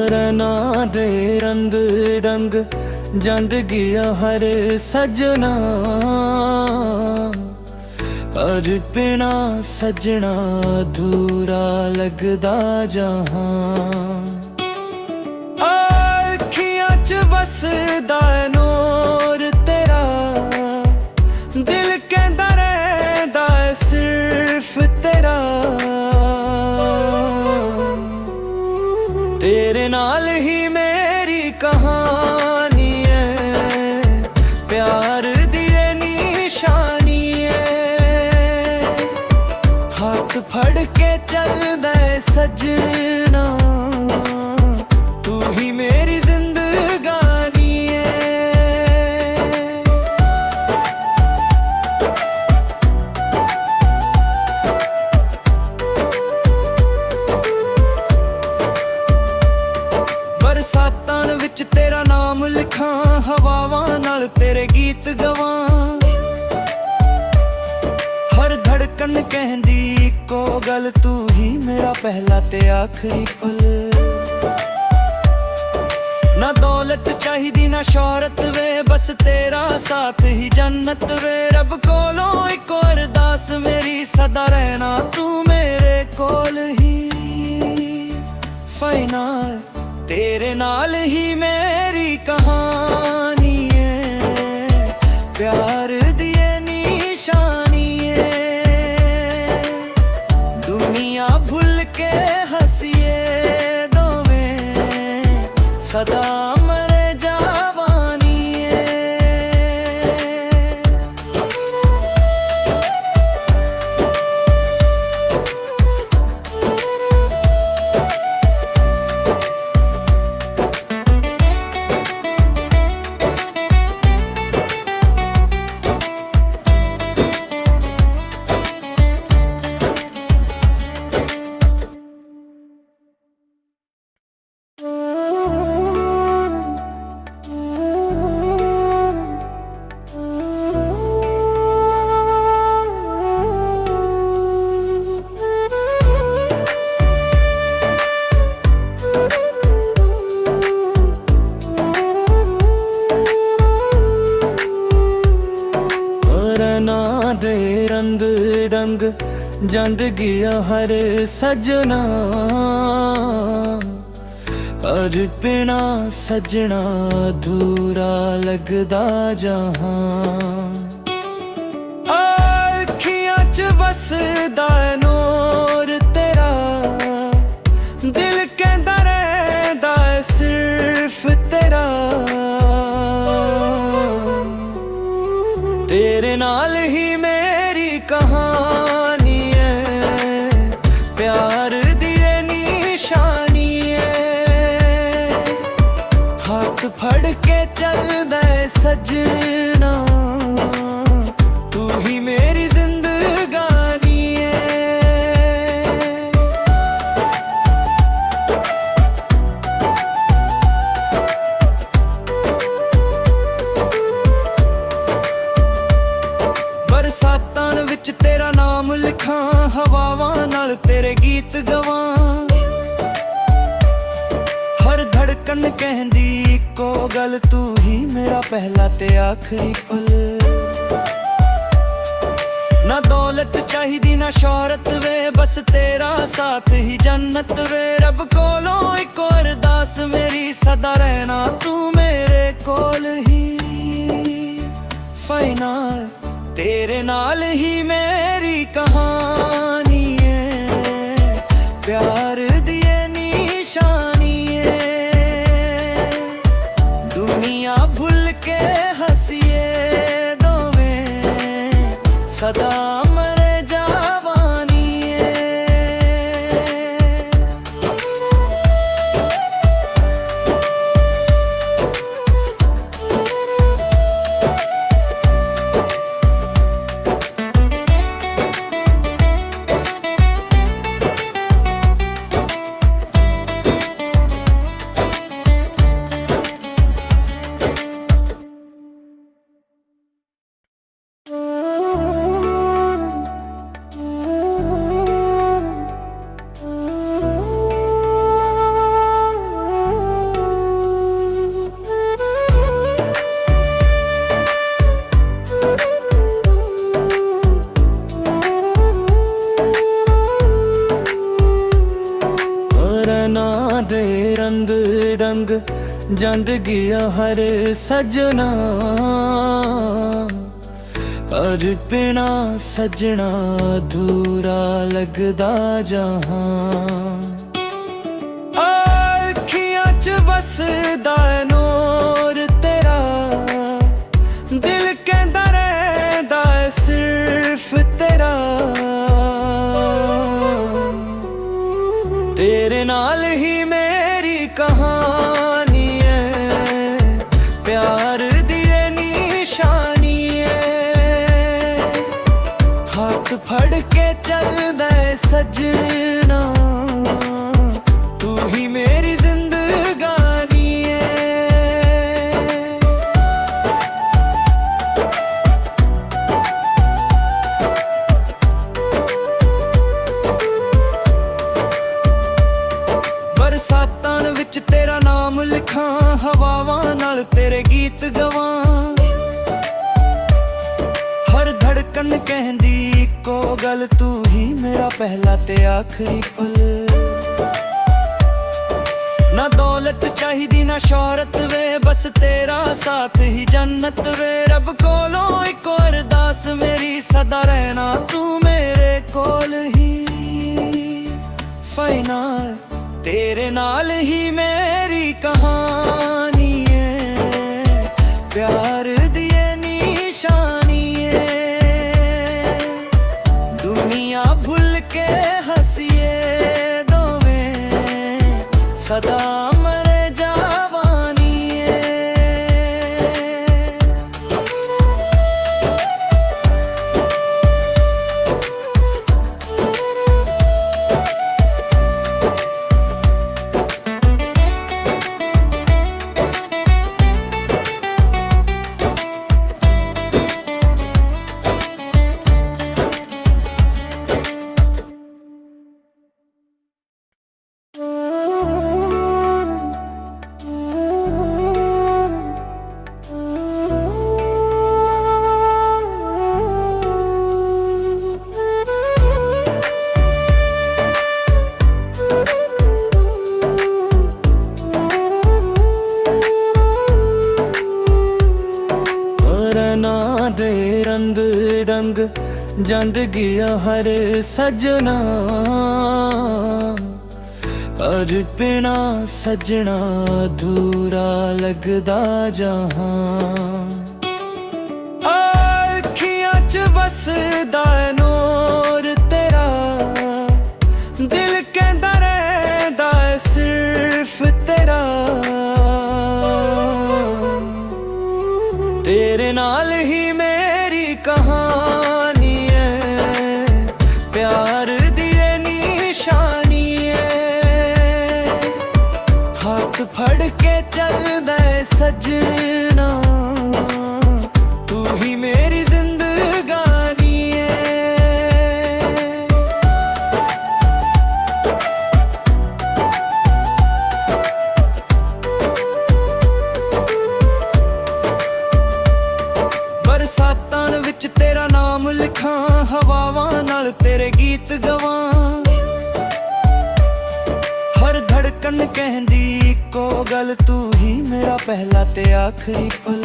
रना दे रंग रंग जंड गया हर सजना, पर बिना सजना अधूरा लगदा जहां। अखियां च वसदा नूर तेरा, दिल कहंदा रहंदा सिर्फ तेरा। तेरे नाल ही मेरी कहानी है, प्यार दी निशानी है। हाथ फड़ के चलदा सजना, तू ही मेरी जिंदगानी है। बरसातां विच तेरा नाम लिखां, हवावां नाल तेरे गीत गवां। हर धड़कन कहंदी इक्को गल, तू ही मेरा पहला ते आखिरी पल। ना दौलत चाहिदी ना शोहरत वे, बस तेरा साथ ही जन्नत वे। रब कोलों इक्को अरदास मेरी, सदा रहना तू मेरे कोल ही। फाइनल तेरे नाल ही मेरी कहानी है, प्यार दी निशानी है। दुनिया भूल के हंसिए दोवें, सदा मरे जवानी है। रना दे रंग रंग जंड गया हर सजना, पर बिना सजना अधूरा लगदा जहां। अखियां च वसदा नूर तेरा, दिल कहंदा रहंदा सिर्फ तेरा। तेरे नाल ही मेरी कहानी है, प्यार दी निशानी है। हाथ फड़ के चलदा सजना, तू ही मेरी जिंदगानी है। बरसातां विच तेरा नाम लिखां, हवावां नाल तेरे गीत गवां। हर धड़कन कहंदी इक्को गल, तू ही मेरा पहला ते आखिरी पल। ना दौलत चाहिदी ना शोहरत वे, बस तेरा साथ ही जन्नत वे। रब कोलों इक्को अरदास मेरी, सदा रहना तू मेरे कोल ही। फाइनल तेरे नाल ही मेरी कहानी है, प्यार दी निशानी है। दुनिया भूल के हंसिए दोवें, सदा मरे जवानी है। जंड गया हर सजना पर बिना सजना अधूरा लगदा जहां। अखियां च बसदा नूर तेरा दिल कहंदा रहिंदा सिर्फ तेरा। तेरे नाल ही मेरी कहानी है, प्यार दी निशानी है। हाथ फड़ के चलदा सजना तू ही मेरी जिंदगानी है। बरसातां विच तेरा नाम लिखां, हवावां नाल तेरे गीत गवां। हर धड़कन कहंदी इक्को गल, तू ही मेरा पहला ते आखिरी पल। ना दौलत चाहिदी ना शोहरत वे, बस तेरा साथ ही जन्नत वे। रब कोलों इक अरदास मेरी, सदा रहना तू मेरे कोल ही। फाइनल तेरे नाल ही मेरी कहानी है, प्यार दी निशानी है। दुनिया भुल के हंसिए दोवें, सदा मरे जवानी है। दे रंग रंग जंड गया हर सजना पर बिना सजना अधूरा लगदा जहां। अखियां च बसदा नूर तेरा दिल कहंदा रहिंदा सिर्फ तेरा। तेरे नाल ही मेरी कहानी है, प्यार दी निशानी है। हाथ फड़ के चलदा सजना तू ही मेरी जिंदगानी है। बरसातां विच तेरा नाम लिखां, हवावां नाल तेरे गीत गवां। हर धड़कन कहंदी इक्को गल, तू ही मेरा पहला ते आखिरी पल।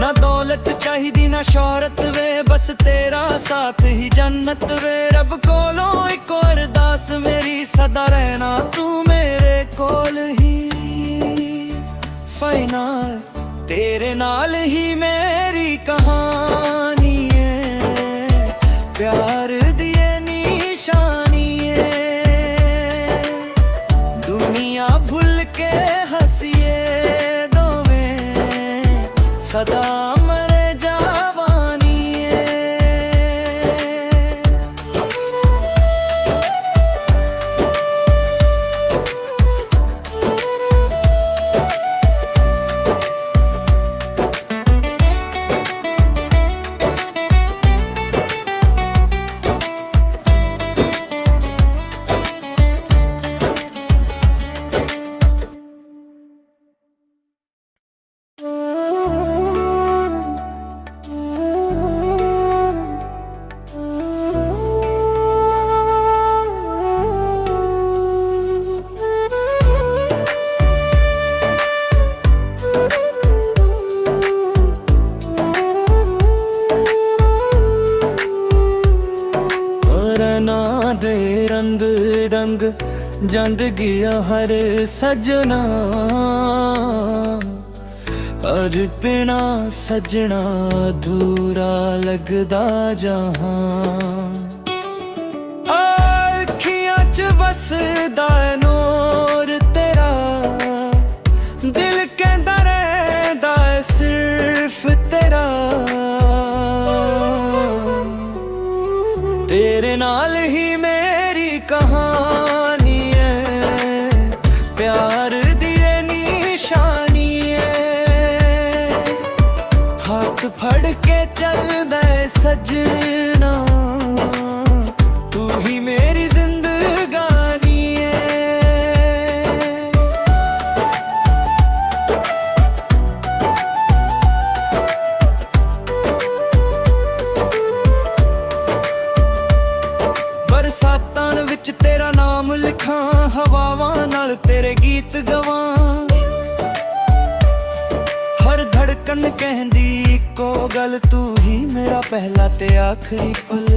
ना दौलत चाहिदी ना शोहरत वे, बस तेरा साथ ही जन्नत वे। रब कोलों इक अरदास मेरी, सदा रहना तू मेरे कोल ही। फाइनल तेरे नाल ही मेरी कहानी है, प्यार दी निशानी है। दुनिया भुल के हंसिए दोवें, सदा मरे जवानी है। रंग जंड गया हर सजना, पर बिना सजना अधूरा लगदा जहां। अखियां च वसदा है नूर तेरा, दिल कहंदा रहंदा है सिर्फ तेरा। तेरे नाल ही मेरी कहानी है, प्यार दी निशानी है। हाथ फड़ के चलदा है सजना, तू ही मेरी जिंदगानी है। बरसातां विच तेरा नाम लिखां, हवावां नाल तेरे गीत गवां। हर धड़कन कहंदी इक्को गल, तू ही मेरा पहला ते आखरी पल।